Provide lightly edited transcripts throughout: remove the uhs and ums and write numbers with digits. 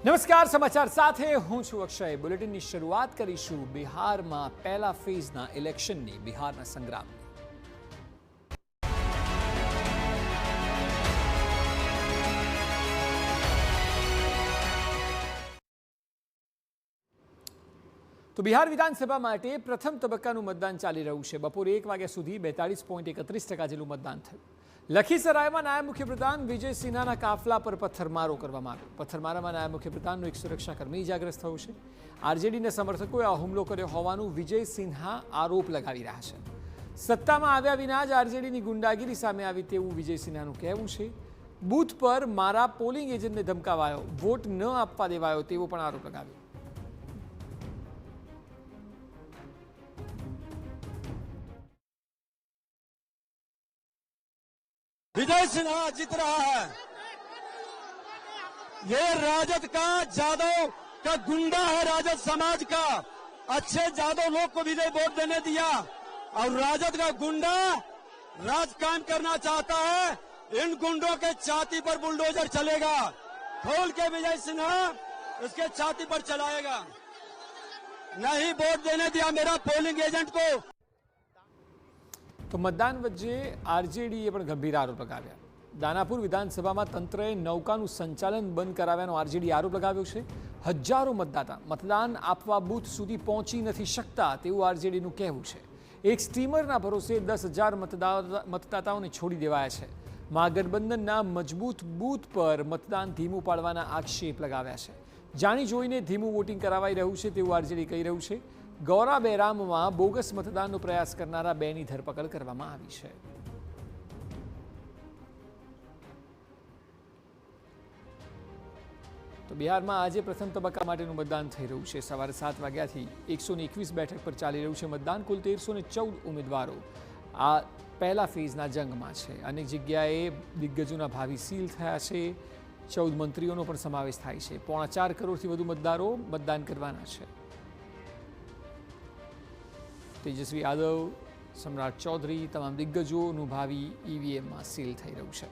નમસ્કાર, સમાચાર સાથે હું છું અક્ષય. બુલેટિનની શરૂઆત કરીશું બિહારમાં પહેલા ફેઝના ઇલેક્શનની, બિહારના સંગ્રામની. તો બિહાર વિધાનસભા માટે પ્રથમ તબક્કાનું મતદાન ચાલી રહ્યું છે. બપોરે 1 વાગ્યા સુધી 42.31% જેટલું મતદાન થયું. લખીસરાયમાં નાયબ મુખ્યપ્રધાન વિજય સિન્હાના કાફલા પર પથ્થરમારો કરવામાં આવ્યો. પથ્થરમારામાં નાયબ મુખ્યપ્રધાનનો એક સુરક્ષાકર્મી ઇજાગ્રસ્ત થયો છે. આરજેડીના સમર્થકોએ આ હુમલો કર્યો હોવાનું વિજય સિન્હા આરોપ લગાવી રહ્યા છે. સત્તામાં આવ્યા વિના જ આરજેડીની ગુંડાગીરી સામે આવી તેવું વિજય સિન્હાનું કહેવું છે. બૂથ પર મારા પોલિંગ એજન્ટને ધમકાવાયો, વોટ ન આપવા દેવાયો તેવો પણ આરોપ લગાવ્યો. विजय सिन्हा जीत रहा है। ये राजद का, जादव का गुंडा है, राजद समाज का। अच्छे जादव लोग को विजय वोट देने दिया और राजद का गुंडा राज कायम करना चाहता है। इन गुंडों के छाती पर बुलडोजर चलेगा। खोल के विजय सिन्हा उसके छाती पर चलाएगा। नहीं वोट देने दिया मेरा पोलिंग एजेंट को। તો મતદાન વચ્ચે આરજેડીએ પણ ગંભીર આરોપ લગાવ્યા. દાનાપુર વિધાનસભામાં તંત્રએ નૌકાનું સંચાલન બંધ કરાવ્યાનો આરજેડી આરોપ લગાવ્યો છે. હજારો મતદાતા મતદાન આપવા બૂથ સુધી પહોંચી નથી શકતા તેવું આરજેડીનું કહેવું છે. એક સ્ટીમરના ભરોસે 10,000 મતદાતાઓને છોડી દેવાયા છે. મહાગઠબંધનના મજબૂત બૂથ પર મતદાન ધીમું પાડવાના આક્ષેપ લગાવ્યા છે. જાણી જોઈને ધીમું વોટિંગ કરાવાઈ રહ્યું છે તેવું આરજેડી કહી રહ્યું છે. ગૌરા બેરામમાં બોગસ મતદાનનો પ્રયાસ કરનારા 2ની ધરપકડ કરવામાં આવી છે. તો બિહારમાં આજે પ્રથમ તબક્કા માટેનું મતદાન થઈ રહ્યું છે. સવારે 7 વાગ્યાથી 121 બેઠક પર ચાલી રહ્યું છે મતદાન. કુલ 1314 ઉમેદવારો આ પહેલા ફેઝના જંગમાં છે. અનેક જગ્યાએ દિગ્ગજોના ભાવિ સીલ થયા છે. 14 મંત્રીઓનો પણ સમાવેશ થાય છે. 4.25 કરોડથી વધુ મતદારો મતદાન કરવાના છે. તેજસ્વી યાદવ, સમ્રાટ ચૌધરી, તમામ દિગ્ગજોનું ભાવિ ઈવીએમમાં સીલ થઈ રહ્યું છે.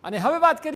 અને હવે વાત કરીએ